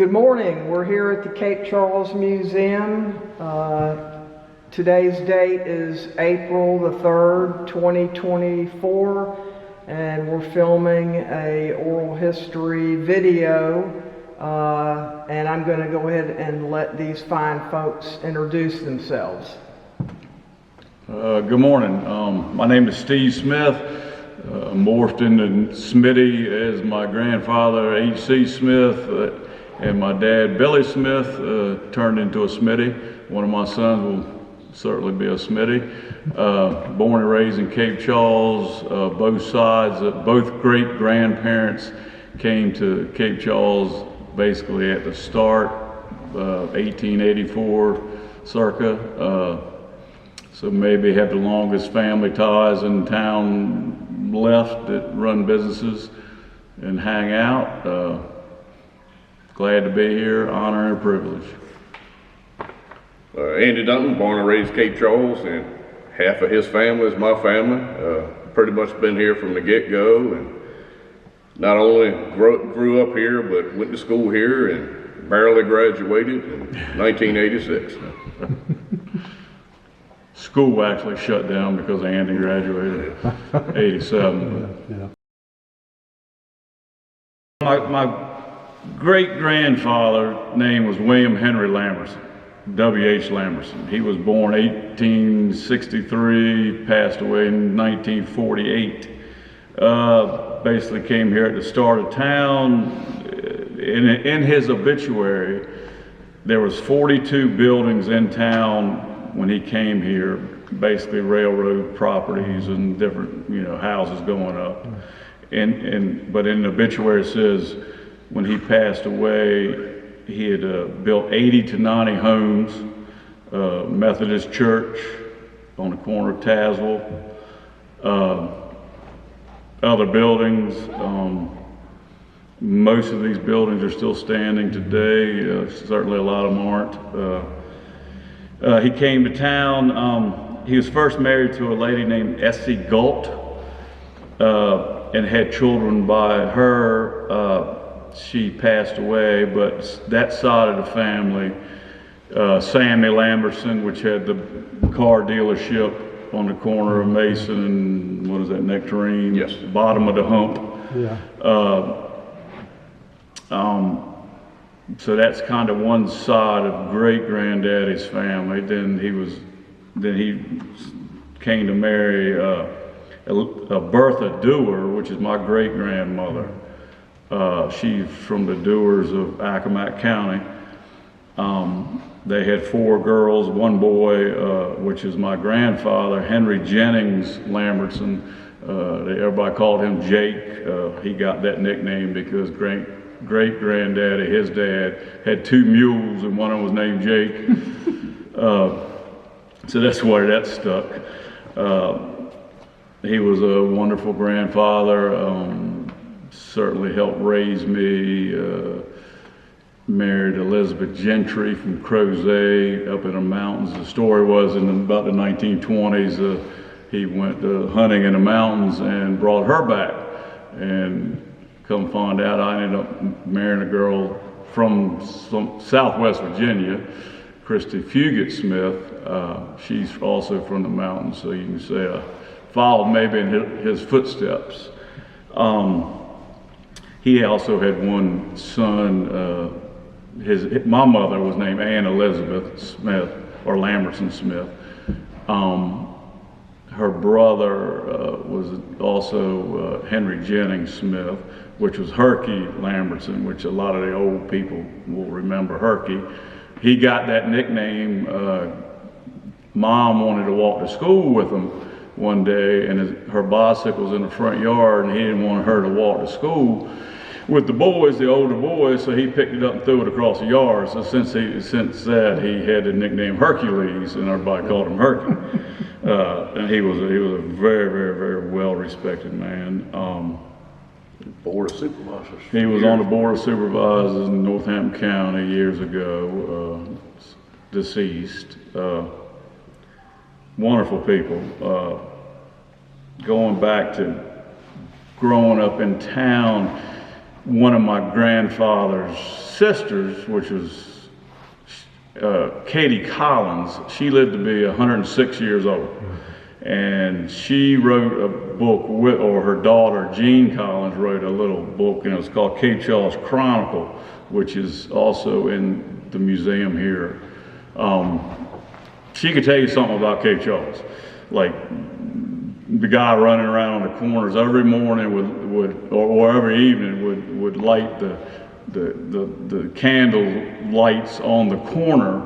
Good morning. We're here at the Cape Charles Museum. Today's date is April the 3rd, 2024, and we're filming a oral history video, and I'm going to go ahead and let these fine folks introduce themselves. Good morning. My name is Steve Smith. Morphed into Smitty as my grandfather CC Smith, and my dad Billy Smith turned into a Smitty. One of my sons will certainly be a Smitty. Born and raised in Cape Charles. Both sides, both great grandparents came to Cape Charles basically at the start, 1884 circa. So maybe have the longest family ties in town left that run businesses and hang out. Glad to be here, honor and privilege. Andy Dunton, born and raised Cape Charles, and half of his family is my family. Pretty much been here from the get-go, and not only grew up here, but went to school here and barely graduated in 1986. School actually shut down because Andy graduated in 87. My great-grandfather name was William Henry Lambertson, W.H. Lambertson. He was born 1863, passed away in 1948. Basically came here at the start of town. In his obituary, there was 42 buildings in town when he came here, basically railroad properties and different, houses going up. But in the obituary it says when he passed away, he had built 80 to 90 homes, Methodist church on the corner of Tazewell, other buildings. Most of these buildings are still standing today. Certainly a lot of them aren't. He came to town. He was first married to a lady named Essie Galt, and had children by her. She passed away, but that side of the family, Sammy Lambertson, which had the car dealership on the corner of Mason and what is that, Nectarine? Yes. Bottom of the hump. Yeah. So that's kind of one side of great-granddaddy's family. Then he came to marry Bertha Dewar, which is my great-grandmother. She's from the Dewars of Accomack County. They had 4 girls, 1 boy, which is my grandfather, Henry Jennings Lambertson. Everybody called him Jake. He got that nickname because great-granddaddy, his dad, had 2 mules and one of them was named Jake. So that's where that stuck. He was a wonderful grandfather, certainly helped raise me, married Elizabeth Gentry from Crozet up in the mountains. The story was in about the 1920s, he went hunting in the mountains and brought her back. And come find out, I ended up marrying a girl from Southwest Virginia, Christy Fugit Smith. She's also from the mountains, so you can say I followed maybe in his footsteps. He also had 1 son. My mother was named Ann Elizabeth Smith, or Lambertson Smith. Her brother was also Henry Jennings Smith, which was Herky Lambertson, which a lot of the old people will remember Herky. He got that nickname. Mom wanted to walk to school with him one day, and her bicycle was in the front yard, and he didn't want her to walk to school with the boys, the older boys, so he picked it up and threw it across the yard. So since that, he had the nickname Hercules, and everybody called him Herky. And he was a very, very, very well-respected man. Board of Supervisors. He was on the Board of Supervisors in Northampton County years ago, deceased. Wonderful people. Going back to growing up in town, one of my grandfather's sisters, which was Katie Collins. She lived to be 106 years old. And she wrote a book or her daughter, Jean Collins, wrote a little book, and it was called Cape Charles Chronicle, which is also in the museum here. She could tell you something about Cape Charles. Like the guy running around on the corners every morning or every evening would light the candle lights on the corner,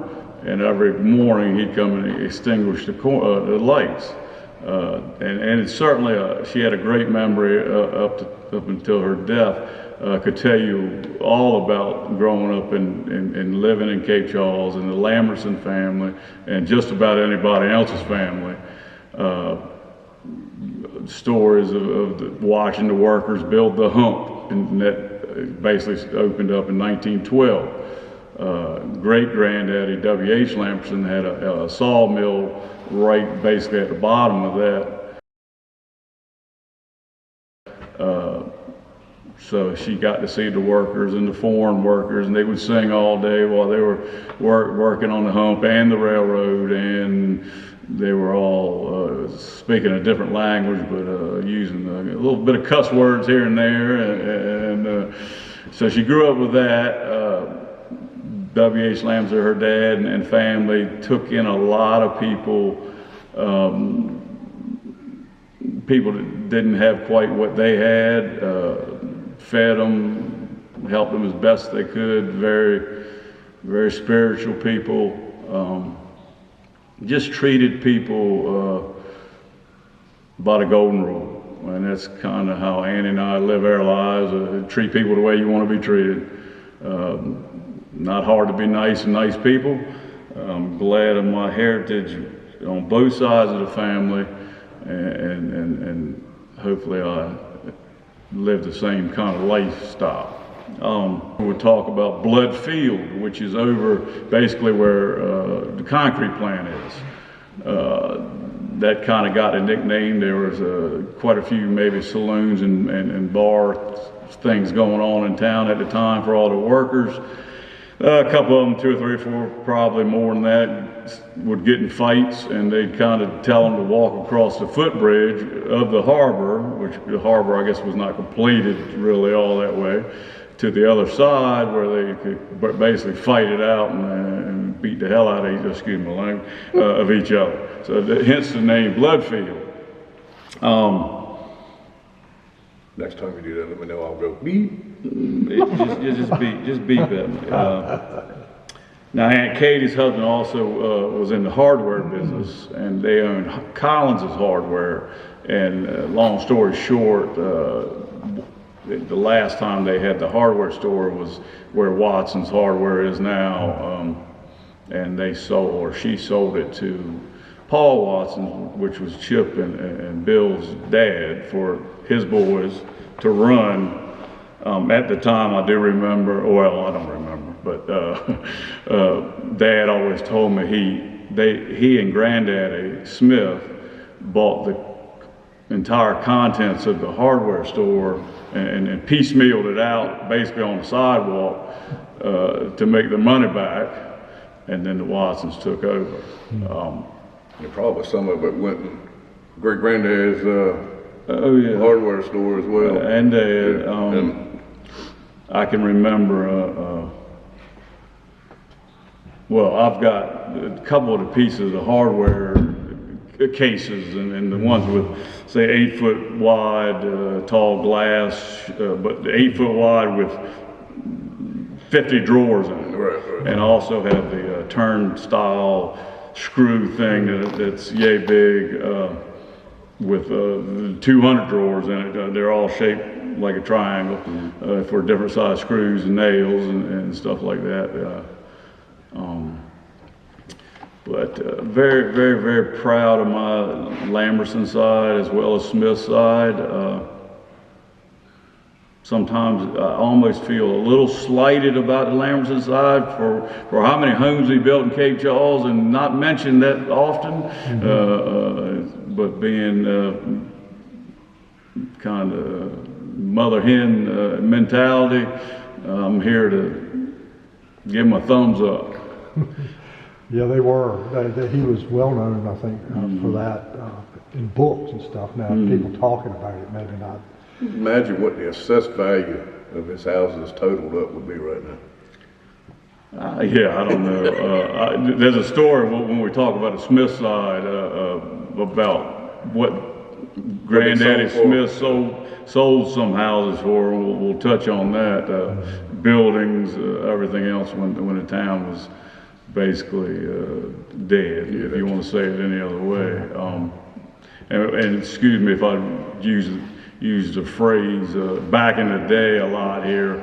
and every morning he'd come and extinguish the lights. And it's certainly she had a great memory up until her death. Could tell you all about growing up and living in Cape Charles and the Lambertson family and just about anybody else's family. Stories of watching the workers build the hump, and that basically opened up in 1912. Great-granddaddy W.H. Lambertson had a sawmill right basically at the bottom of that. So she got to see the workers and the foreign workers, and they would sing all day while they were working on the hump and the railroad, and they were all speaking a different language, but using a little bit of cuss words here and there. And so she grew up with that. W.H. Lambertson, her dad and family, took in a lot of people, people that didn't have quite what they had, fed them, helped them as best they could, very, very spiritual people. Just treated people by the golden rule, and that's kind of how Andy and I live our lives. Treat people the way you want to be treated. Not hard to be nice and nice people. I'm glad of my heritage on both sides of the family, and hopefully I live the same kind of lifestyle. We'll talk about Blood Field, which is over basically where the concrete plant is. That kind of got a nickname. There was quite a few maybe saloons and bar things going on in town at the time for all the workers. A couple of them, 2 or 3 or 4, probably more than that, would get in fights, and they'd kind of tell them to walk across the footbridge of the harbor, which the harbor I guess was not completed really all that way, to the other side where they could basically fight it out and beat the hell out of each, of each other. So hence the name Bloodfield. Next time you do that, let me know. I'll go beep. Just beep at me. Now, Aunt Katie's husband also was in the hardware business, and they owned Collins's Hardware. And long story short, the last time they had the hardware store was where Watson's Hardware is now, and she sold it to Paul Watson, which was Chip and Bill's dad, for his boys to run. At the time, I do remember, well, I don't remember, but Dad always told me he and Granddaddy Smith bought the entire contents of the hardware store and piecemealed it out basically on the sidewalk to make the money back, and then the Watsons took over. And probably some of it went in great granddad's hardware store as well. And Dad, I can remember, well, I've got a couple of the pieces of hardware cases and the ones with, say, 8 foot wide, tall glass, but 8 foot wide with 50 drawers in it. Right. And also have the turnstile screw thing that's yay big with 200 drawers in it. They're all shaped like a triangle for different size screws and nails and stuff like that. But very, very, very proud of my Lambertson side as well as Smith side. Sometimes I almost feel a little slighted about the Lambertson side for how many homes we built in Cape Charles and not mentioned that often. But being kind of mother hen mentality, I'm here to give him a thumbs up. Yeah, they were. He was well known, I think, for that in books and stuff. Now, people talking about it, maybe not. Imagine what the assessed value of his houses totaled up would be right now. Yeah, I don't know. There's a story when we talk about the Smith side about what Granddaddy Smith sold some houses for. We'll touch on that. Buildings, everything else when the town was basically dead, if you want to say it any other way. And excuse me if I use the phrase back in the day a lot here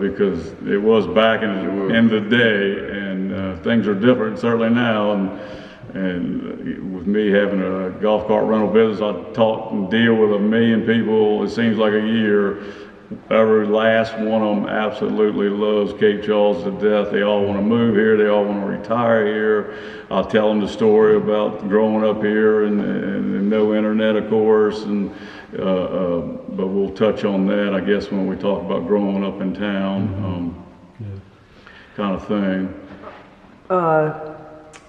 because it was back in the day, and things are different certainly now. And with me having a golf cart rental business, I talk and deal with 1 million people. It seems like a year. Every last one of them absolutely loves Cape Charles to death. They all want to move here. They all want to retire here. I'll tell them the story about growing up here and no internet, of course. But we'll touch on that, I guess, when we talk about growing up in town, kind of thing. I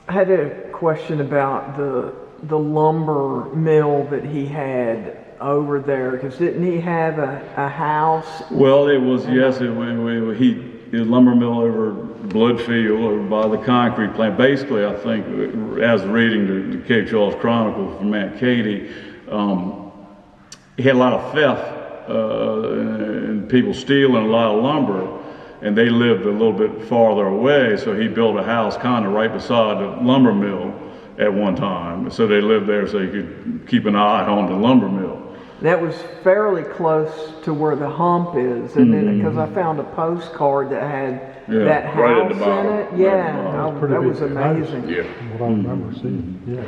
had a question about the lumber mill that he had over there, because didn't he have a house? Well, it was, yes, his lumber mill over Bloodfield, over by the concrete plant. Basically, I think, as reading the Cape Charles Chronicle from Aunt Katie, he had a lot of theft and people stealing a lot of lumber, and they lived a little bit farther away, so he built a house kind of right beside the lumber mill at one time. So they lived there so he could keep an eye on the lumber mill. That was fairly close to where the hump is, and then because I found a postcard that had that house right at the bottom. in it. Yeah, that was amazing. Yeah. What I remember seeing. Yeah.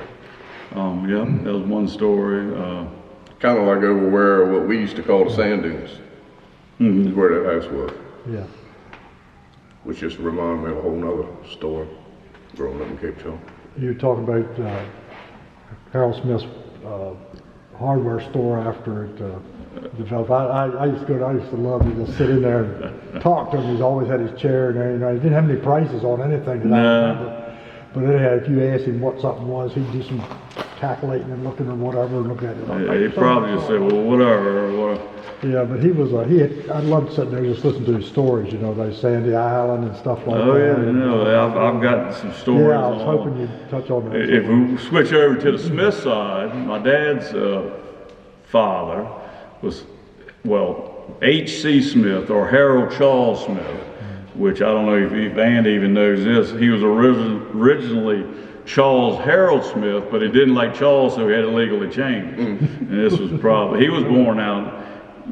That was one story. Kind of like over where what we used to call the sand dunes is where that house was. Yeah. Which just reminded me of a whole nother story growing up in Cape Charles. You were talking about Harold Smith's hardware store after it developed. I used to love to just sit in there and talk to him. He's always had his chair and everything. He didn't have any prices on anything that I remember. But it had, if you asked him what something was, he'd do some calculating and looking or whatever and look at it. Yeah, he probably just said, well, whatever. Yeah, but he was, I loved sitting there just listening to his stories, like Sandy Island and stuff like that. Oh yeah, I've got some stories. Yeah, I was hoping you'd touch on that. If we switch over to the Smith side, my dad's father was, H.C. Smith or Harold Charles Smith, which I don't know if Andy even knows this. He was originally Charles Harold Smith, but he didn't like Charles, so he had to legally change. And this was probably, he was born out,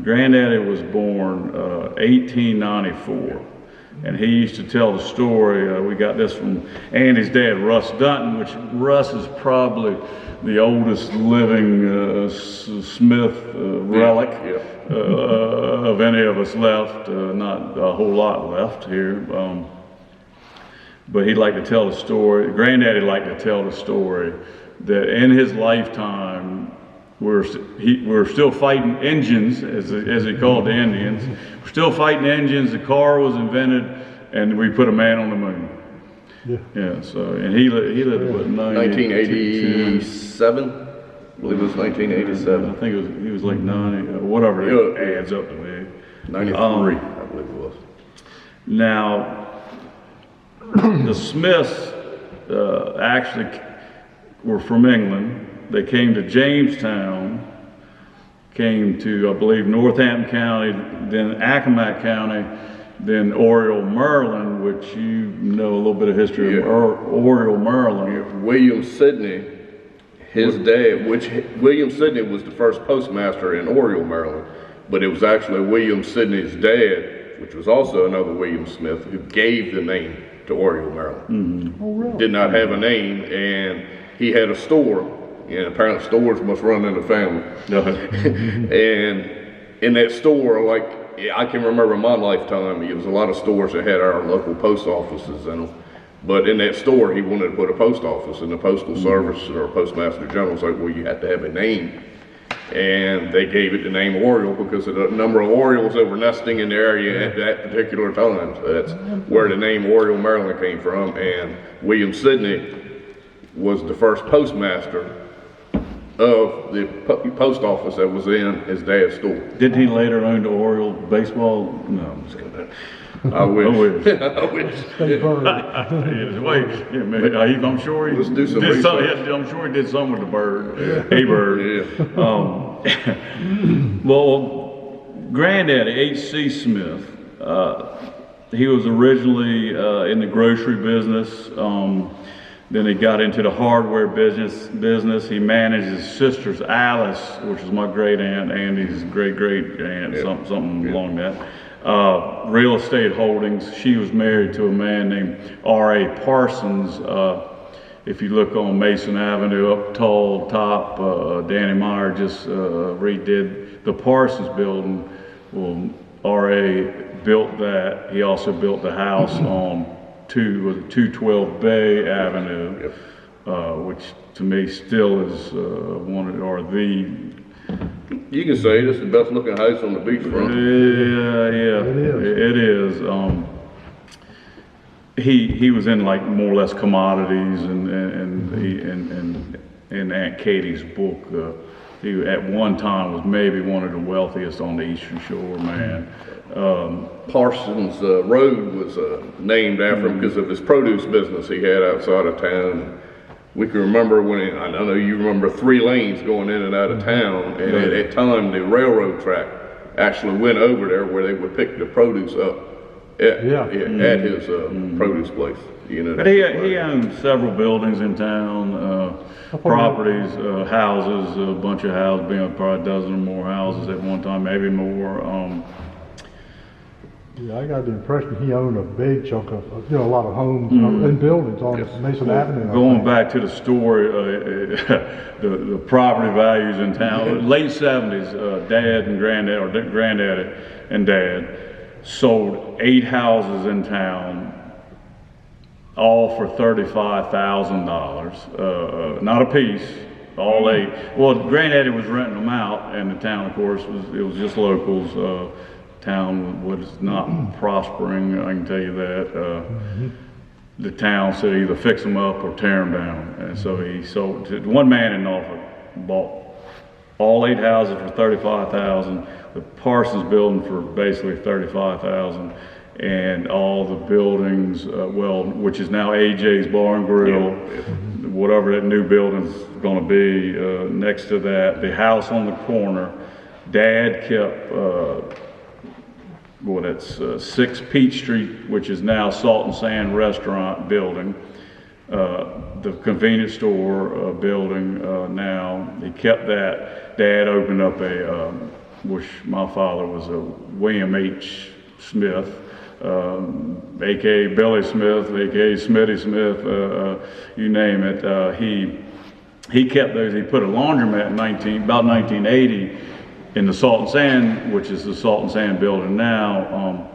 Granddaddy was born 1894. And he used to tell the story, we got this from Andy's dad, Russ Dunton, which Russ is probably the oldest living Smith relic of any of us left, not a whole lot left here. But he'd like to tell the story, Granddaddy liked to tell the story that in his lifetime, we're still fighting engines, as he called the Indians. We're still fighting engines. The car was invented, and we put a man on the moon. Yeah. So, and he lived at what, 1987. I believe it was 1987. I think he was like 90, whatever it adds up to be. 93, I believe it was. Now, the Smiths actually were from England. They came to Jamestown, came to, I believe, Northampton County, then Accomack County, then Oriole, Maryland, which you know a little bit of history of Oriole, Maryland. William Sidney, his dad, William Sidney was the first postmaster in Oriole, Maryland, but it was actually William Sidney's dad, which was also another William Smith, who gave the name to Oriole, Maryland. Oh, really? Did not have a name, and he had a store. And apparently stores must run in the family. And in that store, I can remember in my lifetime, it was a lot of stores that had our local post offices in them. But in that store, he wanted to put a post office, and the Postal Service or Postmaster General was like, well, you have to have a name. And they gave it the name Oriole because of the number of Orioles that were nesting in the area at that particular time. So that's where the name Oriole, Maryland came from. And William Sidney was the first postmaster of the post office that was in his dad's store. Didn't he later own the Oriole baseball? No, I'm just kidding. I wish. I wish. State bird. Yeah, wait, yeah, man, I'm sure he Let's do some did something. research. I'm sure he did something with the bird, a bird. Yeah. Well, Granddaddy H.C. Smith, he was originally in the grocery business. Then he got into the hardware business. He managed his sister's Alice, which is my great aunt, Andy's great aunt, something along that. Real estate holdings. She was married to a man named R.A. Parsons. If you look on Mason Avenue, up tall top, Danny Meyer just redid the Parsons building. Well, R.A. built that. He also built the house on 212 Bay Avenue, which to me still is one of, or the. You can say this is the best looking house on the beachfront. Yeah, it is. He was in like more or less commodities, and in Aunt Katie's book, he at one time was maybe one of the wealthiest on the Eastern Shore, man. Parsons Road was named after him because of his produce business he had outside of town. We can remember when, I know you remember 3 lanes going in and out of town, and at that time the railroad track actually went over there where they would pick the produce up at his produce place. You know. But he owned several buildings in town, properties, houses, a bunch of houses, being probably a dozen or more houses at one time, maybe more. Yeah, I got the impression he owned a big chunk of, a lot of homes and buildings on Mason Avenue. Going back to the story, the property values in town, late 70s, Dad and Granddad, or Granddaddy and Dad, sold 8 houses in town, all for $35,000, not a piece, all 8. Well, Granddaddy was renting them out, and the town, of course, was just locals. Town was not prospering, I can tell you that. The town said either fix them up or tear them down, and so he sold. One man in Norfolk bought all 8 houses for $35,000, the Parsons building for basically $35,000, and all the buildings, which is now AJ's Bar and Grill, whatever that new building's going to be. Next to that, the house on the corner, Dad kept. That's 6 Peach Street, which is now Salt and Sand Restaurant building, the convenience store building now. He kept that. Dad opened up which my father was a William H. Smith, aka Billy Smith, aka Smitty Smith, you name it. He kept those. He put a laundromat in about 1980. In the Salt and Sand, which is the Salt and Sand building now,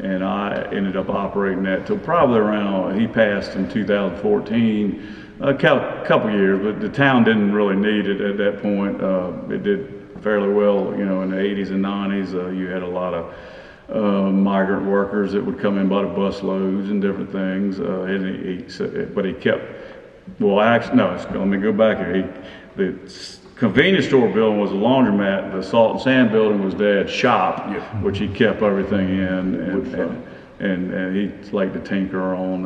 and I ended up operating that till probably around, he passed in 2014, a couple years, but the town didn't really need it at that point. It did fairly well, in the 80s and 90s. You had a lot of migrant workers that would come in by the bus loads and different things, but he kept, let me go back here. The convenience store building was a laundromat. The Salt and Sand building was Dad's shop, which he kept everything in, and he liked to tinker on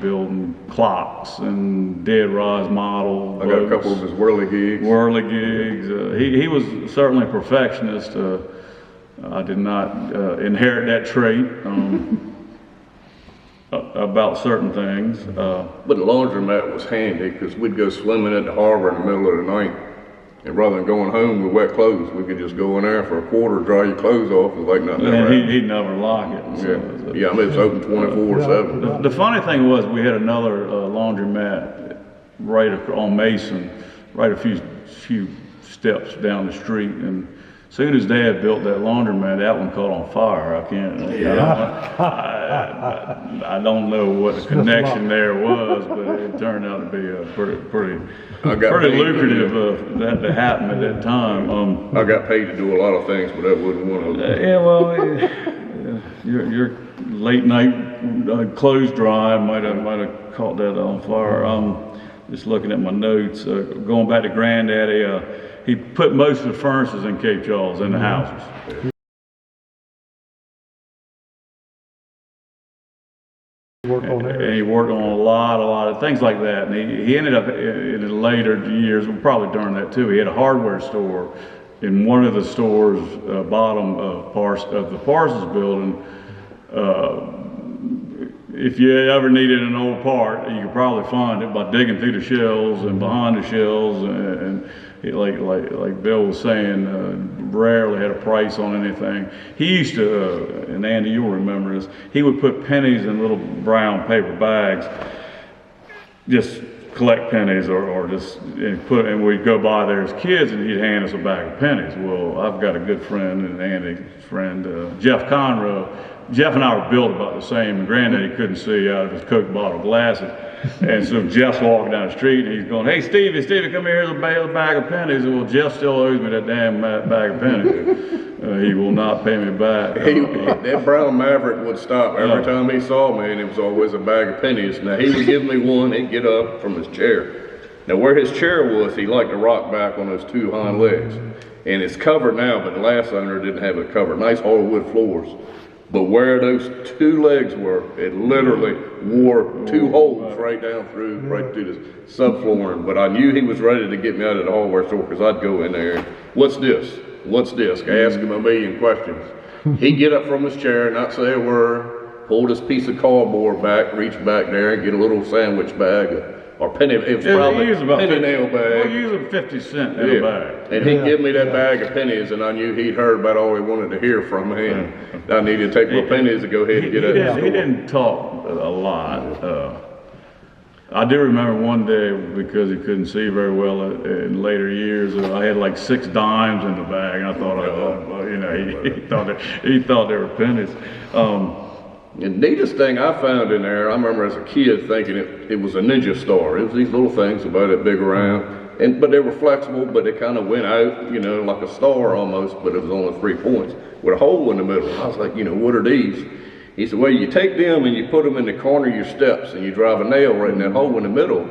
building clocks and dead rise model. I got a couple of his whirly gigs. He was certainly a perfectionist. I did not inherit that trait about certain things. But the laundromat was handy because we'd go swimming at the harbor in the middle of the night. And rather than going home with wet clothes, we could just go in there for a quarter, dry your clothes off. It was like nothing ever happened. He'd never lock it. So, it's open 24/7. The funny thing was, we had another laundromat right on Mason, right a few steps down the street, and Soon as Dad built that laundromat, that one caught on fire. I don't know what the connection there was, but it turned out to be a pretty lucrative that happened at that time. I got paid to do a lot of things, but that wasn't one of them. Yeah, well, your late night clothes dry might have caught that on fire. Just looking at my notes, going back to Granddaddy, he put most of the furnaces in Cape Charles in the houses. And he worked on a lot of things like that. And he ended up in the later years, probably during that too, he had a hardware store in one of the stores, bottom of the Parsons building. If you ever needed an old part, you could probably find it by digging through the shelves and behind the shelves. And like Bill was saying, rarely had a price on anything. He used to, and Andy, you'll remember this, he would put pennies in little brown paper bags, just collect pennies or just and we'd go by there as kids and he'd hand us a bag of pennies. Well, I've got a good friend, and Andy's friend, Jeff Conroe. Jeff and I were built about the same, and Granddaddy couldn't see out of his Coke bottle glasses. And so Jeff's walking down the street, and he's going, "Hey, Stevie, come here, here's a bag of pennies." And well, Jeff still owes me that damn bag of pennies. He will not pay me back. That brown Maverick would stop every time he saw me, and it was always a bag of pennies. Now, he would give me one, he'd get up from his chair. Now, where his chair was, he liked to rock back on his two hind legs. And it's covered now, but the last owner didn't have it covered. Nice hardwood floors. But where those two legs were, it literally wore two holes right down through, right through the subflooring. But I knew he was ready to get me out of the hardware store, because I'd go in there and, "What's this? What's this?" I asked him a million questions. He'd get up from his chair, not say a word, pull this piece of cardboard back, reach back there and get a little sandwich bag or penny, it was probably a penny nail bag. Well, usually 50 cents in a bag. And he'd give me that bag of pennies, and I knew he'd heard about all he wanted to hear from me. And I needed to take my pennies to go ahead and get out of the store. He didn't talk a lot. I do remember one day, because he couldn't see very well in later years, I had like 6 dimes in the bag, and I thought, he thought they were pennies. The neatest thing I found in there, I remember as a kid thinking it was a ninja star. It was these little things about that big around, but they were flexible, but they kind of went out, like a star almost, but it was only 3 points with a hole in the middle. I was like, what are these? He said, well, you take them and you put them in the corner of your steps, and you drive a nail right in that hole in the middle,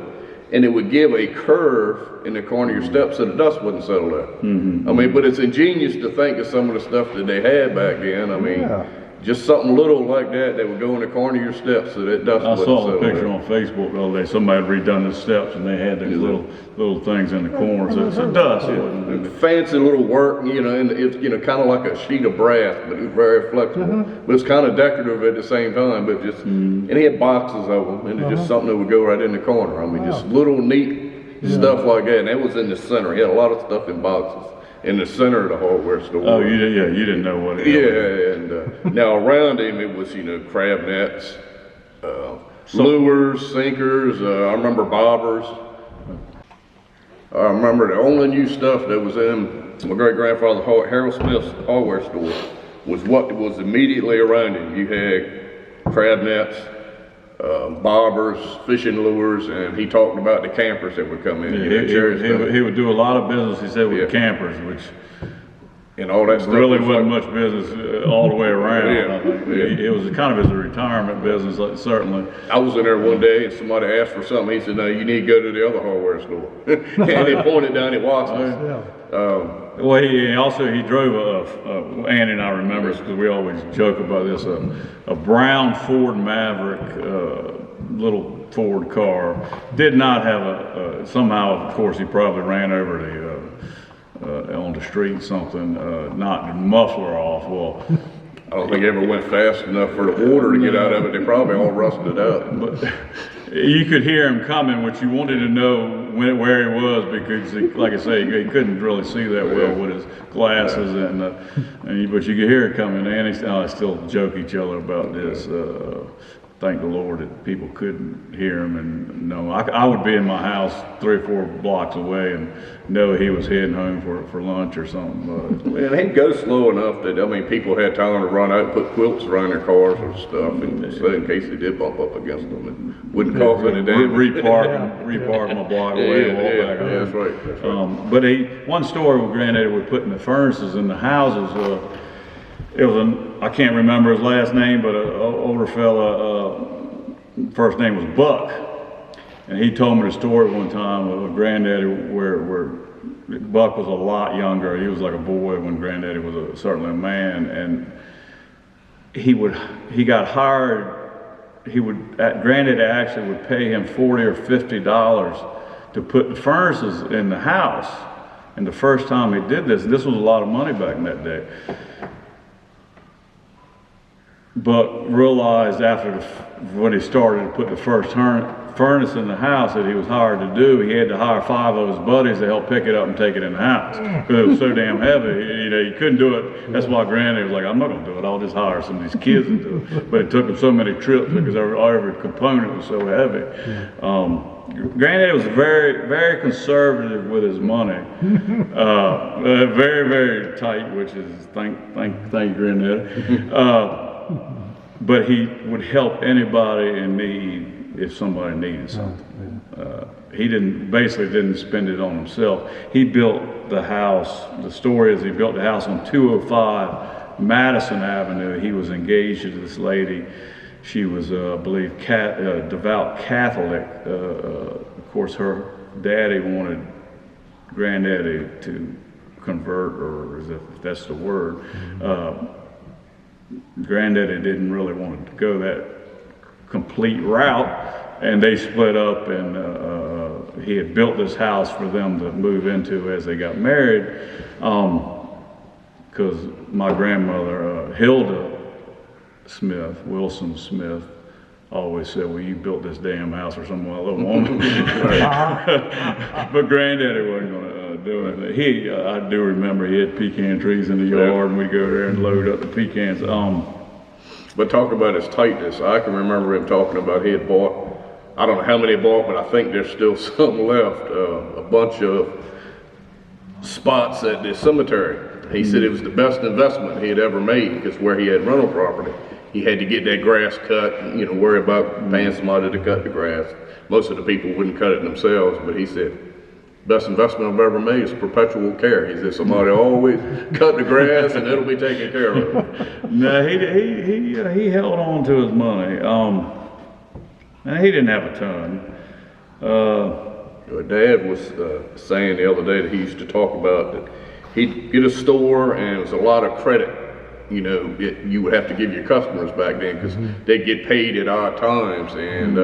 and it would give a curve in the corner of your steps so the dust wouldn't settle there. I mean, but it's ingenious to think of some of the stuff that they had back then. I mean, just something little like that would go in the corner of your steps so that dust wouldn't settle. I saw a picture on Facebook the other day. Somebody had redone the steps, and they had these little things in the corners. It's dust. Fancy little work, and it's kind of like a sheet of brass, but it's very flexible. But it's kind of decorative at the same time. But just and he had boxes of them, and it's just something that would go right in the corner. I mean, just little neat stuff like that. And that was in the center. He had a lot of stuff in boxes in the center of the hardware store. Oh, you didn't know what it was. Yeah, and now around him it was, crab nets, lures, sinkers. I remember bobbers. I remember the only new stuff that was in my great-grandfather Harold Smith's hardware store was what was immediately around him. You had crab nets, bobbers, fishing lures, and he talked about the campers that would come in. He would do a lot of business, he said, with the campers, which and all that stuff really wasn't much business all the way around. I think. It was kind of as a retirement business, certainly. I was in there one day and somebody asked for something. He said, "No, you need to go to the other hardware store." And he pointed down at Watson's. Well, he drove Andy and I remember this because we always joke about this, a brown Ford Maverick, little Ford car. Did not have somehow, of course, he probably ran over on the street something, knocked the muffler off. Well, I don't think it ever went fast enough for the water to get out of it. They probably all rusted out. But you could hear him coming, which you wanted to know where he was, because, like I say, he couldn't really see that well with his glasses, but you could hear it coming. And I still joke each other about this. thank the Lord that people couldn't hear him. And no, I would be in my house 3 or 4 blocks away and know he was heading home for lunch or something. And he'd go slow enough that, I mean, people had time to run out and put quilts around their cars or stuff, and so in case they did bump up against them, it wouldn't cause any damage. Repark my block away and walk back home. Yeah, that's right. That's right. But one story with Granddaddy was putting the furnaces in the houses. It was I can't remember his last name, but an older fella, first name was Buck. And he told me the story one time of Granddaddy where Buck was a lot younger. He was like a boy when Granddaddy was certainly a man. And he got hired, Granddaddy actually would pay him $40 or $50 to put the furnaces in the house. And the first time he did this was a lot of money back in that day. But realized when he started to put the first furnace in the house that he was hired to do, he had to hire 5 of his buddies to help pick it up and take it in the house because it was so damn heavy. You couldn't do it. That's why Granddaddy was like, I'm not going to do it. I'll just hire some of these kids to do it. But it took him so many trips because every component was so heavy. Granddaddy was very, very conservative with his money. Very, very tight, which is thank you, Granddaddy. But he would help anybody in need if somebody needed something. He didn't spend it on himself. He built the house. The story is he built the house on 205 Madison Avenue. He was engaged to this lady. She was, I believe, devout Catholic. Of course, her daddy wanted Granddaddy to convert, or if that's the word. Granddaddy didn't really want to go that complete route, and they split up, and he had built this house for them to move into as they got married, because my grandmother, Hilda Smith, Wilson Smith, always said, well, you built this damn house or some other woman. But Granddaddy wasn't going to do it. I do remember he had pecan trees in the yard, and we'd go there and load up the pecans. But talk about his tightness, I can remember him talking about he had bought, I don't know how many he bought, but I think there's still some left, a bunch of spots at the cemetery. He said it was the best investment he had ever made, because where he had rental property, he had to get that grass cut and, worry about paying somebody to cut the grass. Most of the people wouldn't cut it themselves, but he said, best investment I've ever made is perpetual care. He said somebody always cut the grass and it'll be taken care of. No, he held on to his money. And he didn't have a ton. Dad was saying the other day that he used to talk about that he'd get a store and it was a lot of credit. You would have to give your customers back then because they'd get paid at odd times. And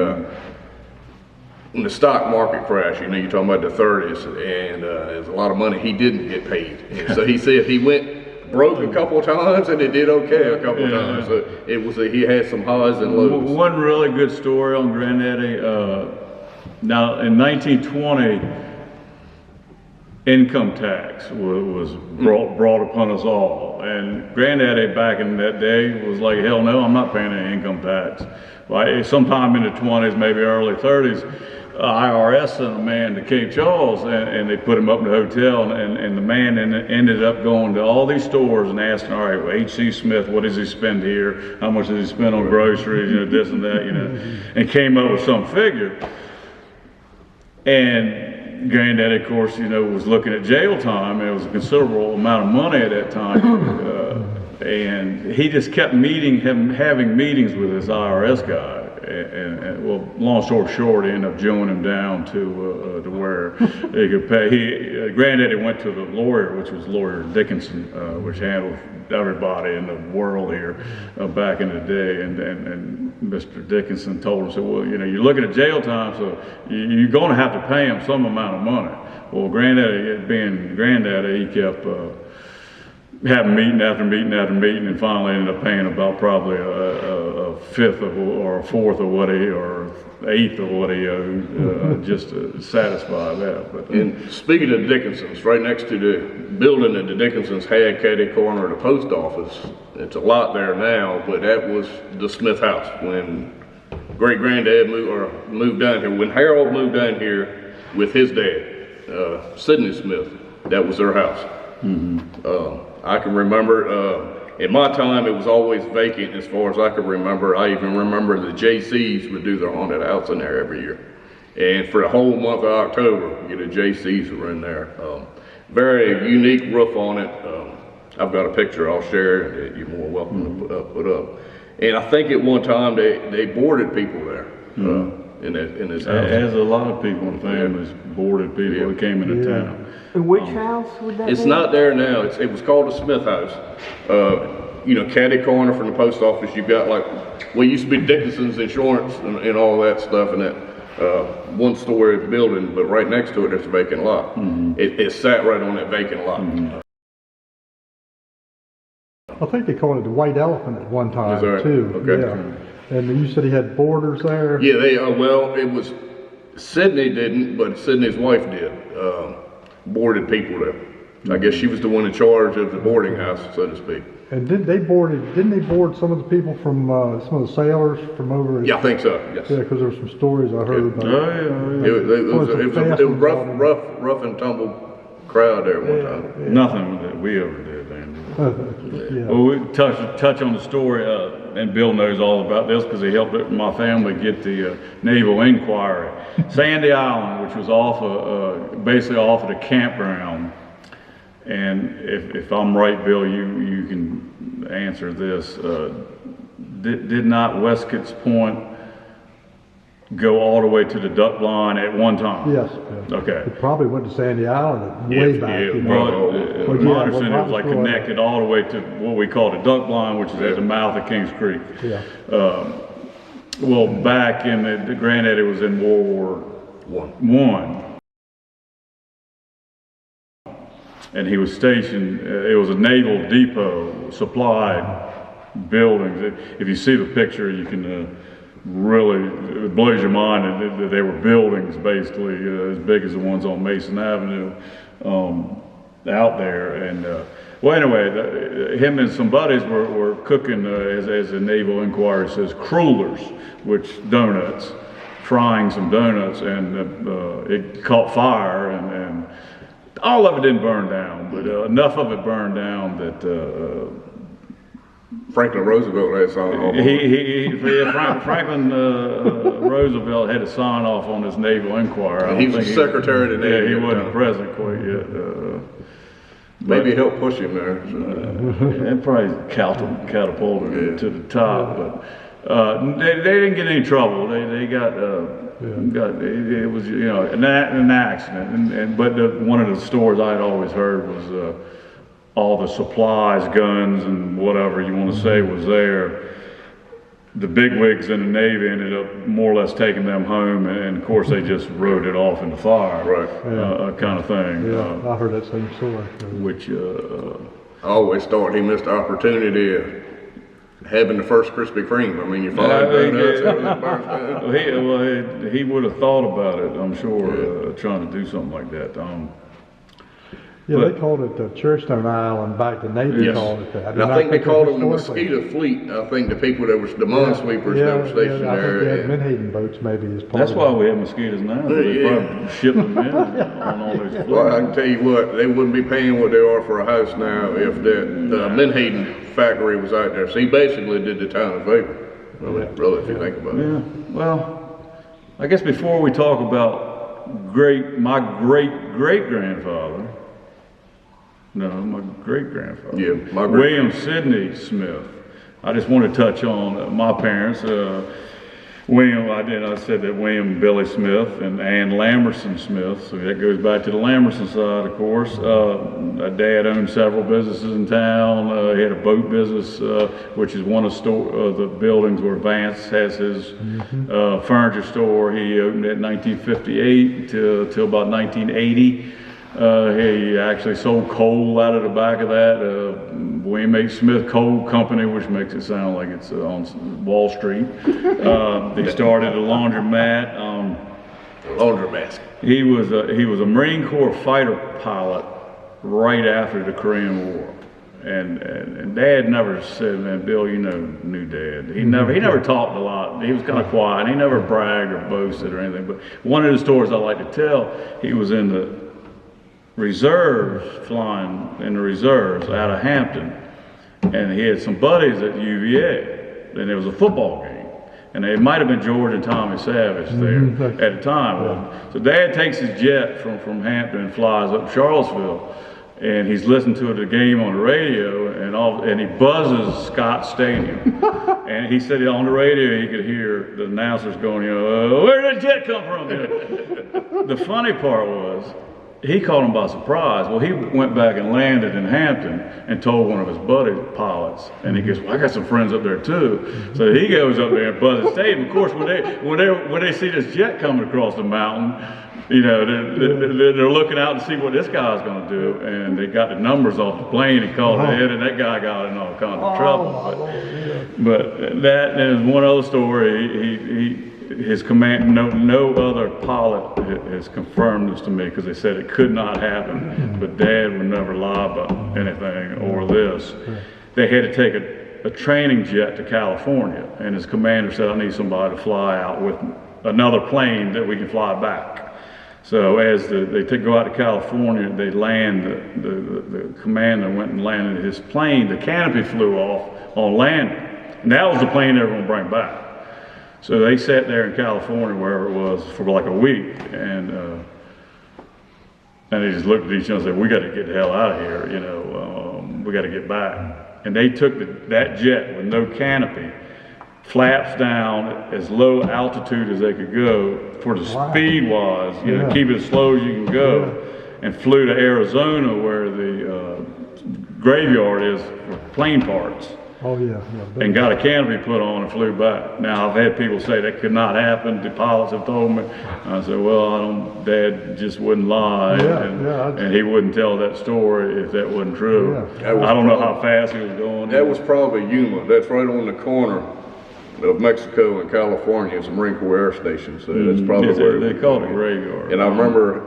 when the stock market crashed, you're talking about the 30s, and there's a lot of money he didn't get paid. And so he said he went broke a couple of times and it did okay a couple of times. So he had some highs and lows. One really good story on Granddaddy. Now in 1920, income tax was brought upon us all, and Granddaddy back in that day was like, hell no, I'm not paying any income tax. Like sometime in the 20s, maybe early 30s, IRS sent a man to Cape Charles, and they put him up in the hotel, and the man ended up going to all these stores and asking, all right, well, CC Smith, what does he spend here? How much does he spend on groceries, this and that, and came up with some figure. And Granddaddy, of course, was looking at jail time. It was a considerable amount of money at that time. And he just kept having meetings with this IRS guy. And well, long story short, he ended up joining him down to where he could pay. Granddaddy went to the lawyer, which was lawyer Dickinson, which handled everybody in the world here back in the day. And Mr. Dickinson told him, said, well, you're looking at jail time, so you're going to have to pay him some amount of money. Well, Granddaddy, being Granddaddy, he kept having meeting after meeting after meeting, and finally ended up paying about probably a fifth or a fourth of what he, or eighth of what he owed, just to satisfy that. But, and speaking of Dickinson's, right next to the building that the Dickinson's had, caddy corner of the post office, it's a lot there now, but that was the Smith house when great-granddad moved down here. When Harold moved down here with his dad, Smitty Smith, that was their house. I can remember, in my time, it was always vacant as far as I can remember. I even remember the JCs would do their haunted house in there every year. And for the whole month of October, the JCs were in there. Very unique roof on it. I've got a picture I'll share that you're more welcome to put up. And I think at one time they boarded people there in this house. As a lot of people and families boarded people that came into town. And which house would that be? It's not there now. It was called the Smith House. Caddy corner from the post office. You've got well, it used to be Dickinson's Insurance and all that stuff in that one-story building, but right next to it there's a vacant lot. It sat right on that vacant lot. I think they called it the White Elephant at one time too. Okay. Yeah. And you said he had boarders there? Yeah, well, it was, Sydney didn't, but Sydney's wife did, boarded people there. I guess she was the one in charge of the boarding house, so to speak. And didn't they board some of the people from, some of the sailors from over? Yeah, I think so, yes. Yeah, because there were some stories I heard about. It was rough and tumble crowd there one time. Nothing that we ever did, Andy. Yeah. Well, we touch on the story, and Bill knows all about this because he helped my family get the Naval inquiry. Sandy Island, which was basically off of the campground, and if I'm right, Bill, you can answer this. Did not Westcott's Point go all the way to the duck line at one time? Yes. Okay. It probably went to Sandy Island way back. My understanding it was like connected all the way to what we call the duck line, which is at the mouth of Kings Creek. Yeah. Well, back in the granddaddy was in World War I. And he was stationed, it was a naval depot, supplied buildings. If you see the picture, you can really, it blows your mind that they were buildings basically as big as the ones on Mason Avenue out there. And well, anyway, him and some buddies were cooking, as the Naval Inquiry says, crullers, which donuts, frying some donuts, and it caught fire, and all of it didn't burn down, but enough of it burned down that Franklin Roosevelt had signed off. Franklin Roosevelt had to sign off on this Naval Inquiry. He was secretary of the Navy. Yeah, he wasn't president quite yet. Maybe help push him there. And probably catapulted him to the top, but they didn't get any trouble. They got it was an accident. But one of the stories I had always heard was all the supplies, guns, and whatever you want to say was there. The bigwigs in the Navy ended up more or less taking them home, and of course they just rode it off in the fire, kind of thing. Yeah, I heard that same story. Which I always thought he missed the opportunity of having the first Krispy Kreme. I mean, you find he would have thought about it, I'm sure, trying to do something like that. They called it the Cherstone Island back. The Navy called it that. And I think they called them the Mosquito Fleet. I think the people that were the minesweepers that were stationed there. They had Menhaden boats maybe as part That's of why we have mosquitoes now. They probably ship them in on all those flights. Well, I can tell you what, they wouldn't be paying what they are for a house now if the Menhaden factory was out there. So he basically did the town a favor, really, if you think about it. Yeah, well, I guess before we talk about my great-grandfather, my great-grandfather. Yeah, my William Sydney Smith. I just want to touch on my parents. William, I said that William Billy Smith and Ann Lambertson Smith, so that goes back to the Lambertson side, of course. Dad owned several businesses in town. He had a boat business, which is one of the buildings where Vance has his furniture store. He opened it in 1958 till about 1980. He actually sold coal out of the back of that. William H. Smith Coal Company, which makes it sound like it's on Wall Street. He started a laundromat. Laundromat. He was a Marine Corps fighter pilot right after the Korean War, And Dad never said, man, Bill, you knew Dad. He never talked a lot. He was kind of quiet. He never bragged or boasted or anything. But one of the stories I like to tell, he was in the reserves, flying in the reserves out of Hampton, and he had some buddies at UVA, and there was a football game. And it might have been George and Tommy Savage there at the time. Well, so Dad takes his jet from Hampton and flies up to Charlottesville, and he's listening to the game on the radio, and he buzzes Scott Stadium. And he said on the radio he could hear the announcers going, where did the jet come from? The funny part was, he caught him by surprise. Well, he went back and landed in Hampton and told one of his buddy pilots, and he goes, well, I got some friends up there too. So he goes up there and buzzes stadium. Of course, when they see this jet coming across the mountain, they're looking out to see what this guy's going to do, and they got the numbers off the plane and called ahead, and that guy got in all kinds of trouble. But that is one other story. His command, no other pilot has confirmed this to me, because they said it could not happen, but Dad would never lie about anything or this. They had to take a training jet to California, and his commander said, I need somebody to fly out with another plane that we can fly back. So as they go out to California, they land, the commander went and landed his plane, the canopy flew off on landing, and that was the plane they were going to bring back. So they sat there in California, wherever it was, for like a week, and they just looked at each other and said, we got to get the hell out of here, we got to get back. And they took that jet with no canopy, flaps down, as low altitude as they could go for the speed was, keep it as slow as you can go, and flew to Arizona, where the graveyard is for plane parts. Oh yeah. And got a canopy put on and flew back. Now I've had people say that could not happen. The pilots have told me. I said, well, Dad just wouldn't lie, and he wouldn't tell that story if that wasn't true. I don't know how fast he was going. That was probably Yuma. That's right on the corner of Mexico and California. It's a Marine Corps Air Station, so that's probably where they called it graveyard. And I remember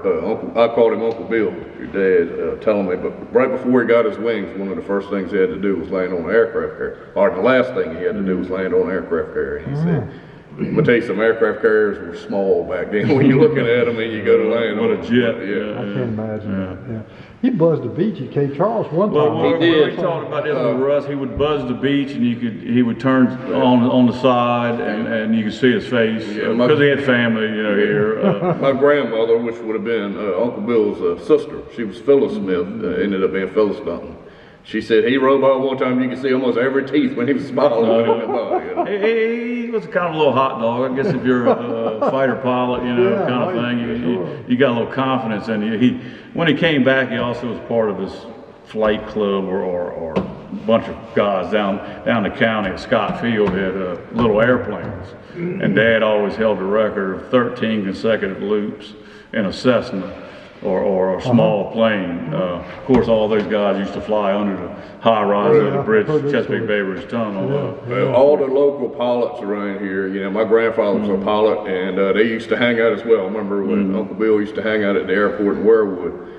I called him Uncle Bill, your dad, telling me, but right before he got his wings, one of the first things he had to do was land on an aircraft carrier. Or the last thing he had to do was land on an aircraft carrier. He said, I'm gonna tell you, some aircraft carriers were small back then. When you're looking at them and you go to land on a jet. I can't imagine that. He buzzed the beach at Cape Charles one time. Well, we talked about this with Russ. He would buzz the beach, and he would turn on the side, and you could see his face, because he had family, here. My grandmother, which would have been Uncle Bill's sister, she was Phyllis Smith, ended up being Phyllis Dunton. She said he rode by one time, you could see almost every teeth when he was smiling when he went by. He was kind of a little hot dog. I guess if you're a fighter pilot, kind of thing, you got a little confidence in you. When he came back, he also was part of this flight club or a bunch of guys down the county at Scott Field had little airplanes. And Dad always held the record of 13 consecutive loops in a Cessna. Or a small plane. Of course, all those guys used to fly under the high rise of the bridge, Chesapeake Bay Bridge Tunnel. All the local pilots around here, my grandfather was a pilot, and they used to hang out as well. I remember when Uncle Bill used to hang out at the airport in Warewood.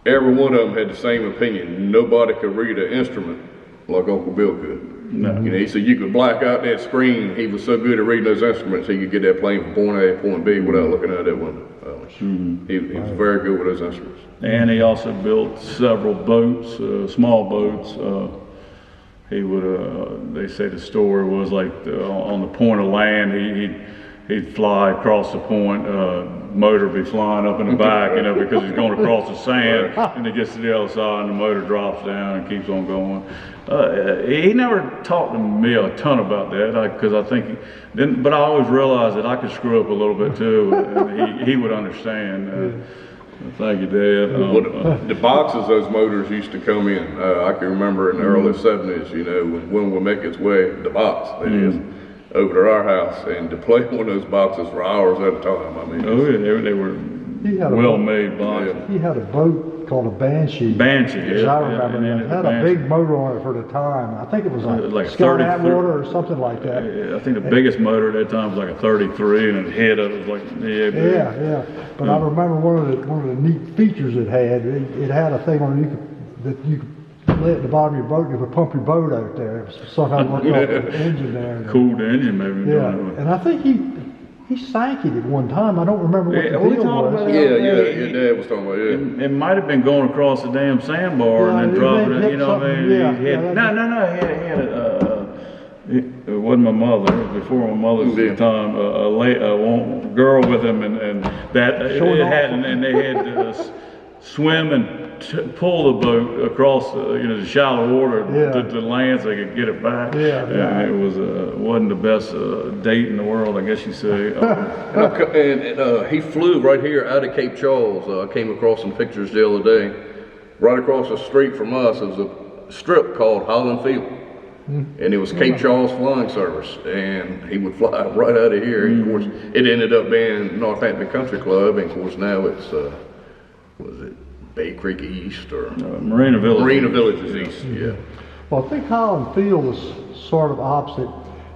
Every one of them had the same opinion. Nobody could read an instrument like Uncle Bill could. No. He said you could black out that screen. He was so good at reading those instruments, he could get that plane from point A to point B without looking out that window. He was very good with those instruments. And he also built several boats, small boats. He would, they say the story was like on the point of land, he'd fly across the point, motor would be flying up in the back, because he's going across the sand, and he gets to the other side and the motor drops down and keeps on going. He never talked to me a ton about that, because I think, but I always realized that I could screw up a little bit too, and he would understand. Thank you, Dad. The boxes those motors used to come in, I can remember in the early 70s, when one would make its way, the box, that is, over to our house, and to play one of those boxes for hours at a time. They were well-made boxes. He had a boat called a Banshee. Banshee, I remember. It had a big motor on it for the time. I think it was like Scott Atwater or something like that. I think the biggest motor at that time was like a 33, and the head of it was like But I remember one of the neat features it had. It had a thing on it that you could lit at the bottom of your boat, you would pump your boat out there. It was somehow worked off the engine there. Cooled the engine maybe. Yeah, and I think he sank it at one time. I don't remember what the deal was. Your dad was talking about it. It might have been going across the damn sandbar Yeah, and then it dropping may it, have you know what I something, mean? yeah, He had, yeah, it wasn't my mother, it was before my mother's time, a girl with him and that, it had, and they had to swim and pull the boat across the shallow water to land so they could get it back. And it was wasn't the best date in the world, I guess you say. And he flew right here out of Cape Charles. I came across some pictures the other day. Right across the street from us is a strip called Holland Field. And it was Cape Charles Flying Service, and he would fly right out of here. And of course, it ended up being Northampton Country Club, and of course now it's, was it Bay Creek East or Marina Village. Marina Village is east, yeah. Well, I think Holland Field was sort of opposite.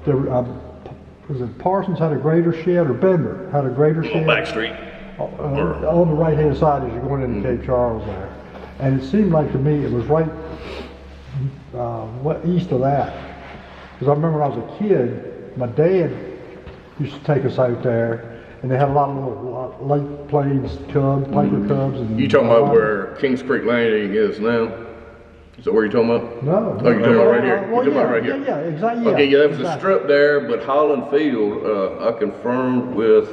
There, was it Parsons had a greater shed, or Bender had a greater shed? Back street. On the right-hand side as you're going into Cape Charles there. And it seemed like to me it was right east of that. Because I remember when I was a kid, my dad used to take us out there, and they had a lot of little Lake Plains cubs, Piper cubs. And You talking about where Kings Creek Landing is now? Is that where you're talking about? No. Oh, you're talking about right here? You're Well, talking about right here? Yeah, exactly. Okay, yeah, there was a strip there, but Holland Field, I confirmed with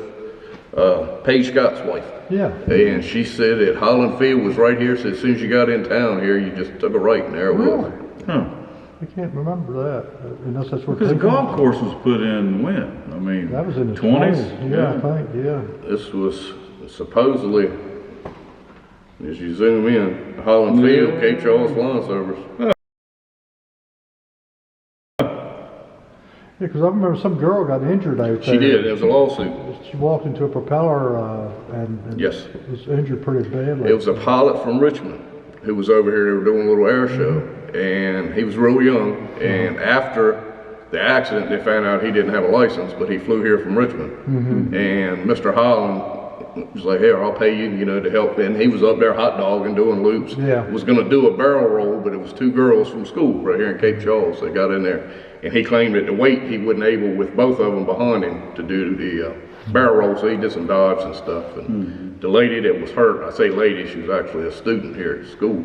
Paige Scott's wife. Yeah. And she said that Holland Field was right here, so as soon as you got in town here, you just took a right and there it was. Huh. I can't remember that. Unless that's where Because the golf course was put in when? I mean, that was in the 20s? Yeah, I think, yeah. This was supposedly, as you zoom in, Holland Field, Cape Charles Flying Service. Yeah, because I remember some girl got injured out there. She did, there was a lawsuit. She walked into a propeller and Yes. was injured pretty badly. It was a pilot from Richmond who was over here, they were doing a little air show, and he was real young, and after the accident, they found out he didn't have a license, but he flew here from Richmond. And Mr. Holland was like, here, I'll pay you, to help. And he was up there hot dogging, doing loops. Yeah. Was gonna do a barrel roll, but it was two girls from school right here in Cape Charles that got in there. And he claimed that the weight, he wasn't able, with both of them behind him, to do the barrel roll, so he did some dodges and stuff. And the lady that was hurt, I say lady, she was actually a student here at school,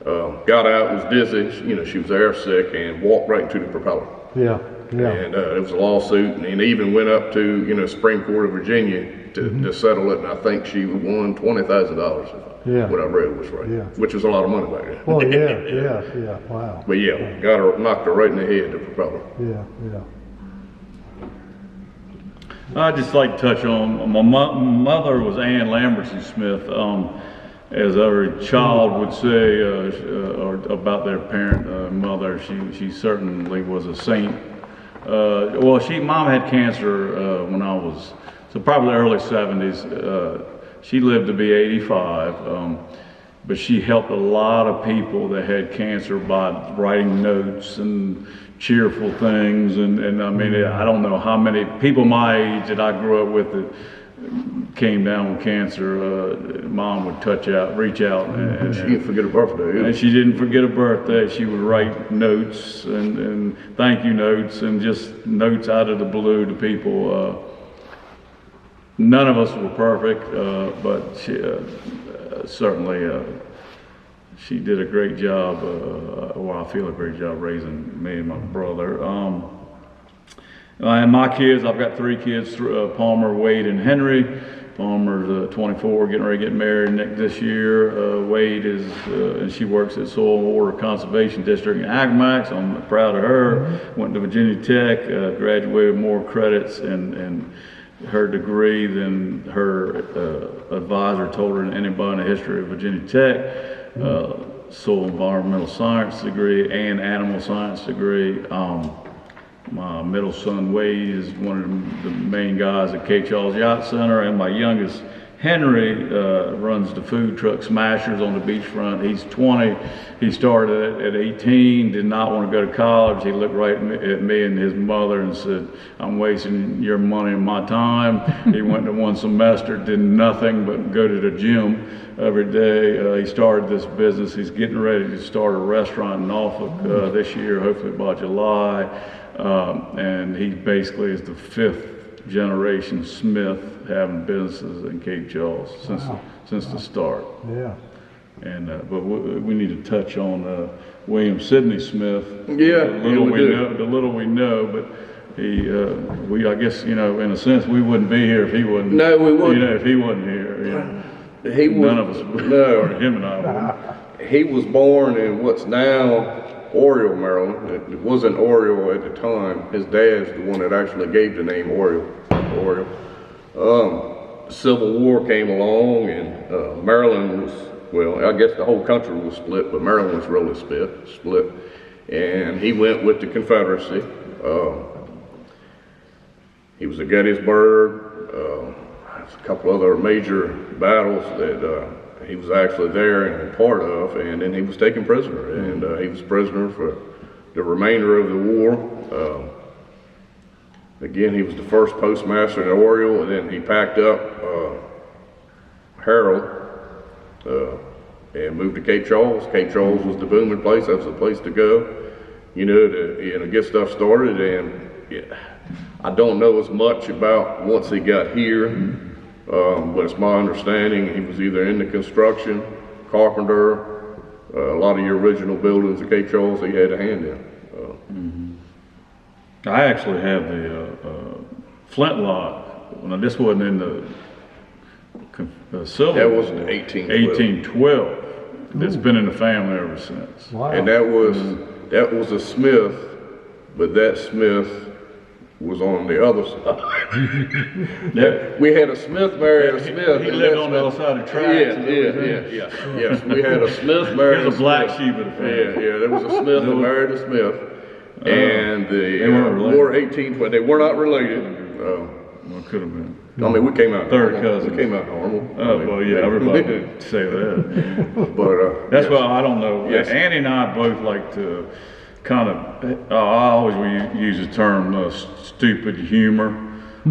got out, was dizzy, she was air sick, and walked right into the propeller. Yeah. And it was a lawsuit, and even went up to, Supreme Court of Virginia to settle it, and I think she won $20,000, what I read was right, which was a lot of money back then. Well, yeah, wow. But yeah, knocked her right in the head, the propeller. Yeah. I'd just like to touch on, my mother was Lambertson Smith. As every child would say or about their parent, mother, she certainly was a saint. Mom had cancer when I was, so probably early 70s. She lived to be 85, but she helped a lot of people that had cancer by writing notes and cheerful things. And I mean, I don't know how many people my age that I grew up with that came down with cancer. Mom would reach out. And she didn't forget a birthday. And she didn't forget a birthday. She would write notes and thank you notes and just notes out of the blue to people. None of us were perfect, but she certainly she did a great job. I feel a great job raising me and my brother. And my kids, I've got 3 kids, Palmer, Wade, and Henry. Palmer's 24, getting ready to get married this year. Wade is, and she works at Soil and Water Conservation District in Agmax. I'm proud of her. Went to Virginia Tech, graduated with more credits and her degree than her advisor told her than anybody in the history of Virginia Tech. Soil environmental science degree and animal science degree. My middle son Wade is one of the main guys at Cape Charles Yacht Center, and my youngest Henry runs the food truck Smashers on the beachfront. He's 20. He started at 18, did not want to go to college. He looked right at me and his mother and said, "I'm wasting your money and my time." He went to one semester, did nothing but go to the gym every day. He started this business. He's getting ready to start a restaurant in Norfolk this year, hopefully by July. And he basically is the 5th generation Smith having businesses in Cape Charles since the start. Yeah. And but we need to touch on William Sidney Smith. Yeah, the little we know, but he I guess in a sense we wouldn't be here if he wasn't. No, we wouldn't. If he wasn't here, None of us would. No, Or him and I wouldn't. he was born in what's now Oriole, Maryland. It wasn't Oriole at the time. His dad's the one that actually gave the name Oriole. Civil War came along, and Maryland was, well, I guess the whole country was split, but Maryland was really split. And he went with the Confederacy. He was at Gettysburg, a couple other major battles that he was actually there and part of, and then he was taken prisoner, and he was prisoner for the remainder of the war. Again, he was the first postmaster in Oriole, and then he packed up Harold and moved to Cape Charles. Cape Charles was the booming place. That was the place to go, to get stuff started. And I don't know as much about once he got here, but it's my understanding he was either in the construction, carpenter, a lot of the original buildings of Cape Charles he had a hand in. I actually have the flintlock. Now, this wasn't in the silver. That was in 1812. It's been in the family ever since. Wow. And that was a Smith, but that Smith was on the other side. We had a Smith married a Smith. He lived on the other side of the tracks. Yes. We had a Smith married There's a black Smith. sheep of the family. Yeah. There was a Smith that married a Smith. And they the weren't related. War 1820, they were not related. Well, it could have been. I mean, we came out Third normal. cousins. We came out normal. Oh, well, yeah, everybody would say that. But That's yes. why I don't know. Yes. Andy and I both like to kind of, I always use the term stupid humor.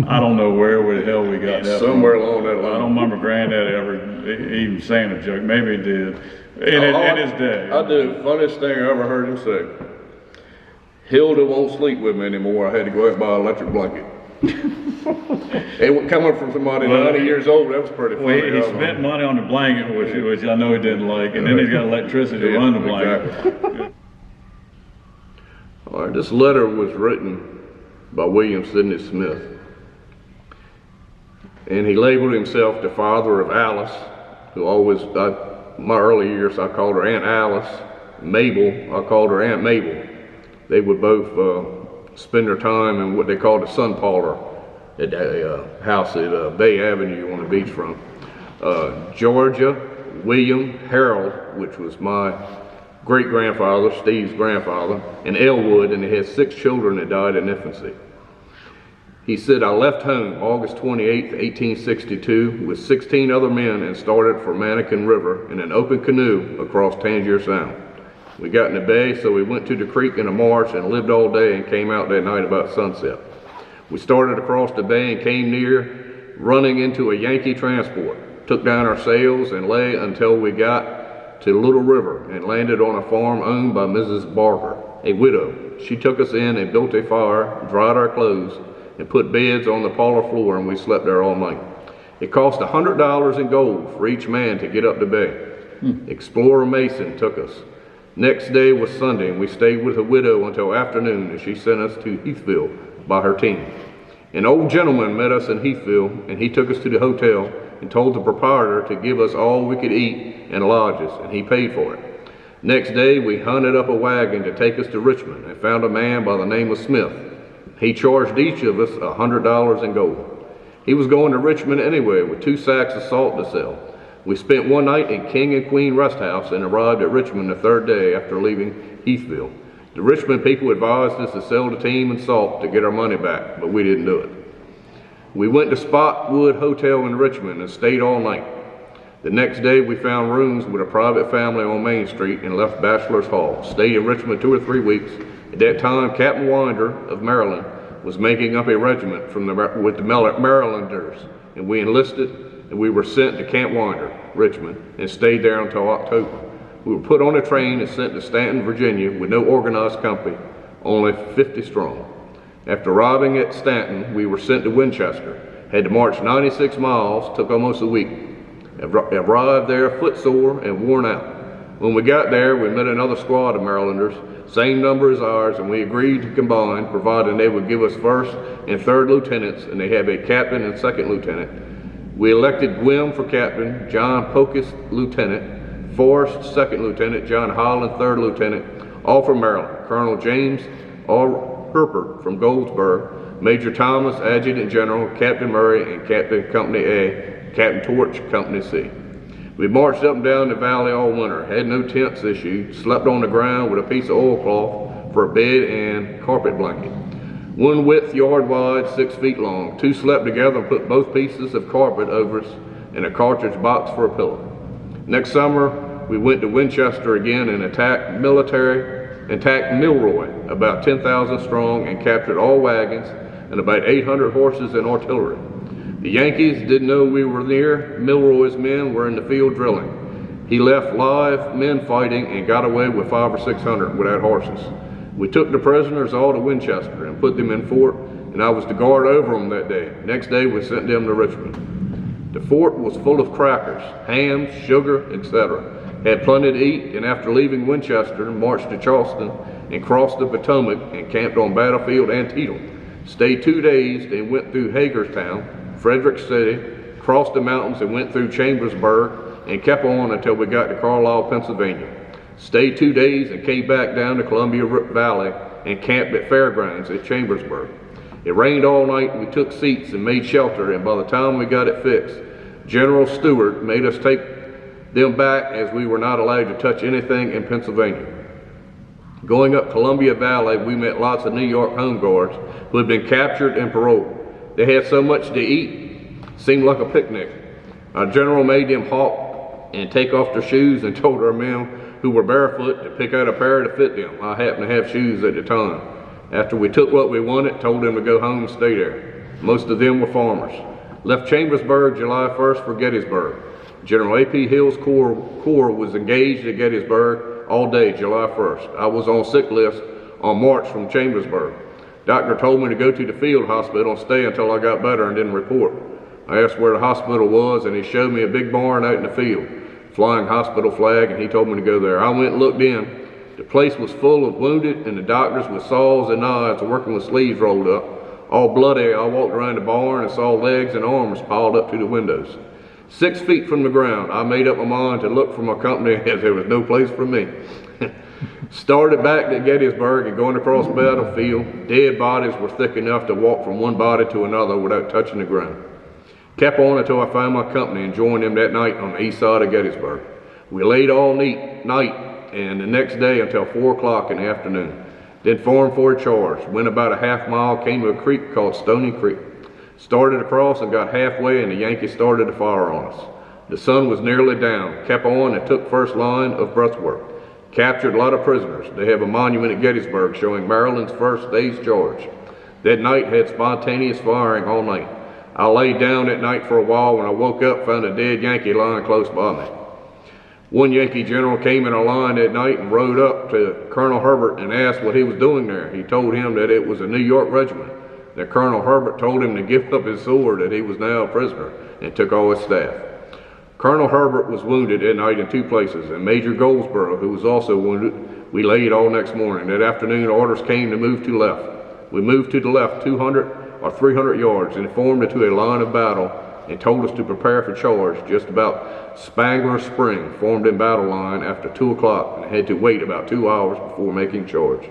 I don't know where the hell we got that Somewhere from. along that line. I don't remember Granddad ever even saying a joke. Maybe he did in his day. I do. Funniest thing I ever heard him say. Hilda won't sleep with me anymore. I had to go out and buy an electric blanket. It coming from somebody 90 years old, that was pretty funny. He spent money on the blanket, which I know he didn't like, and then he's got electricity to run the blanket. Exactly. All right, this letter was written by William Sidney Smith. And he labeled himself the father of Alice, who always, my early years, I called her Aunt Alice. Mabel, I called her Aunt Mabel. They would both spend their time in what they called the sun parlor at a house at Bay Avenue on the beachfront. Georgia, William, Harold, which was my great-grandfather, Steve's grandfather, and Elwood, and they had 6 children that died in infancy. He said, I left home August 28, 1862, with 16 other men and started for Mannequin River in an open canoe across Tangier Sound. We got in the bay, so we went to the creek in a marsh and lived all day and came out that night about sunset. We started across the bay and came near running into a Yankee transport, took down our sails and lay until we got to Little River and landed on a farm owned by Mrs. Barker, a widow. She took us in and built a fire, dried our clothes, and put beds on the parlor floor, and we slept there all night. It cost $100 in gold for each man to get up the bay. Explorer Mason took us. Next day was Sunday, and we stayed with the widow until afternoon, and she sent us to Heathville by her team. An old gentleman met us in Heathville, and he took us to the hotel and told the proprietor to give us all we could eat and lodges, and he paid for it. Next day, we hunted up a wagon to take us to Richmond and found a man by the name of Smith. He charged each of us $100 in gold. He was going to Richmond anyway with 2 sacks of salt to sell. We spent one night in King and Queen Rest House and arrived at Richmond the 3rd day after leaving Heathville. The Richmond people advised us to sell the team and salt to get our money back, but we didn't do it. We went to Spotwood Hotel in Richmond and stayed all night. The next day we found rooms with a private family on Main Street and left Bachelor's Hall. Stayed in Richmond 2 or 3 weeks. At that time, Captain Winder of Maryland was making up a regiment with the Marylanders, and we enlisted and we were sent to Camp Winder, Richmond, and stayed there until October. We were put on a train and sent to Stanton, Virginia with no organized company, only 50 strong. After arriving at Stanton, we were sent to Winchester. Had to march 96 miles, took almost a week. Arrived there footsore and worn out. When we got there, we met another squad of Marylanders, same number as ours, and we agreed to combine, provided they would give us 1st and 3rd lieutenants, and they have a captain and 2nd lieutenant. We elected Gwynn for captain, John Pocus lieutenant, Forrest 2nd lieutenant, John Holland 3rd lieutenant, all from Maryland. Colonel James R. Herpert from Goldsboro, Major Thomas, Adjutant General, Captain Murray, and Captain Company A, Captain Torch, Company C. We marched up and down the valley all winter, had no tents issued, slept on the ground with a piece of oilcloth for a bed and carpet blanket. 1 width yard wide, 6 feet long. 2 slept together and put both pieces of carpet over us and a cartridge box for a pillow. Next summer, we went to Winchester again and attacked Milroy, about 10,000 strong, and captured all wagons and about 800 horses and artillery. The Yankees didn't know we were near. Milroy's men were in the field drilling. He left live men fighting and got away with 500 or 600 without horses. We took the prisoners all to Winchester and put them in fort, and I was to guard over them that day. Next day we sent them to Richmond. The fort was full of crackers, hams, sugar, etc. Had plenty to eat, and after leaving Winchester, marched to Charleston and crossed the Potomac and camped on Battlefield Antietam. Stayed 2 days, then went through Hagerstown, Frederick City, crossed the mountains and went through Chambersburg, and kept on until we got to Carlisle, Pennsylvania. Stayed 2 days and came back down to Columbia Valley and camped at Fairgrounds at Chambersburg. It rained all night and we took seats and made shelter, and by the time we got it fixed, General Stewart made us take them back as we were not allowed to touch anything in Pennsylvania. Going up Columbia Valley, we met lots of New York Home Guards who had been captured and paroled. They had so much to eat, seemed like a picnic. Our general made them halt and take off their shoes and told our men who were barefoot to pick out a pair to fit them. I happened to have shoes at the time. After we took what we wanted, told them to go home and stay there. Most of them were farmers. Left Chambersburg July 1st for Gettysburg. General A.P. Hill's Corps was engaged at Gettysburg all day July 1st. I was on sick list on march from Chambersburg. Doctor told me to go to the field hospital and stay until I got better and then report. I asked where the hospital was, and he showed me a big barn out in the field, flying hospital flag, and he told me to go there. I went and looked in. The place was full of wounded, and the doctors with saws and knives working with sleeves rolled up. All bloody, I walked around the barn and saw legs and arms piled up to the windows. 6 feet from the ground, I made up my mind to look for my company as there was no place for me. Started back to Gettysburg and going across the battlefield. Dead bodies were thick enough to walk from one body to another without touching the ground. Kept on until I found my company and joined them that night on the east side of Gettysburg. We laid all night and the next day until 4 o'clock in the afternoon. Then formed for a charge. Went about a half mile, came to a creek called Stony Creek. Started across and got halfway, and the Yankees started to fire on us. The sun was nearly down. Kept on and took first line of breastwork. Captured a lot of prisoners. They have a monument at Gettysburg showing Maryland's first day's charge. That night had spontaneous firing all night. I laid down that night for a while. When I woke up, found a dead Yankee lying close by me. One Yankee general came in our line that night and rode up to Colonel Herbert and asked what he was doing there. He told him that it was a New York regiment. That Colonel Herbert told him to give up his sword, that he was now a prisoner, and took all his staff. Colonel Herbert was wounded that night in 2 places, and Major Goldsboro, who was also wounded, we laid all next morning. That afternoon, orders came to move to left. We moved to the left 200 or 300 yards and formed into a line of battle and told us to prepare for charge. Just about Spangler Spring, formed in battle line after 2 o'clock and had to wait about 2 hours before making charge.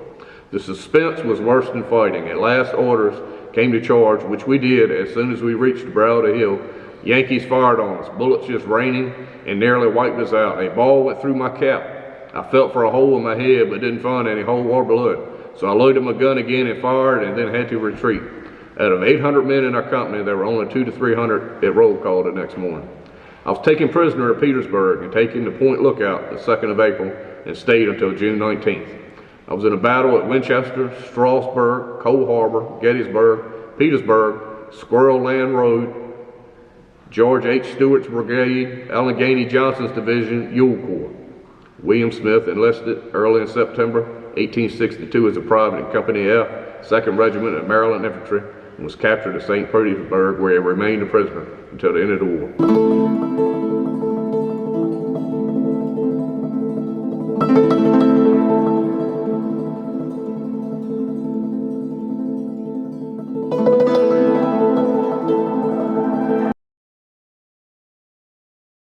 The suspense was worse than fighting. At last orders came to charge, which we did as soon as we reached the brow of the hill. Yankees fired on us, bullets just raining and nearly wiped us out. A ball went through my cap. I felt for a hole in my head but didn't find any hole or blood. So I loaded my gun again and fired and then had to retreat. Out of 800 men in our company, there were only 200 to 300 at roll call the next morning. I was taken prisoner at Petersburg and taken to Point Lookout the 2nd of April and stayed until June 19th. I was in a battle at Winchester, Strasburg, Cold Harbor, Gettysburg, Petersburg, Squirrel Land Road, George H. Stewart's Brigade, Allegheny Johnson's Division, Ewell Corps. William Smith enlisted early in September 1862 as a private in Company F, 2nd Regiment of Maryland Infantry, and was captured at St. Petersburg, where he remained a prisoner until the end of the war.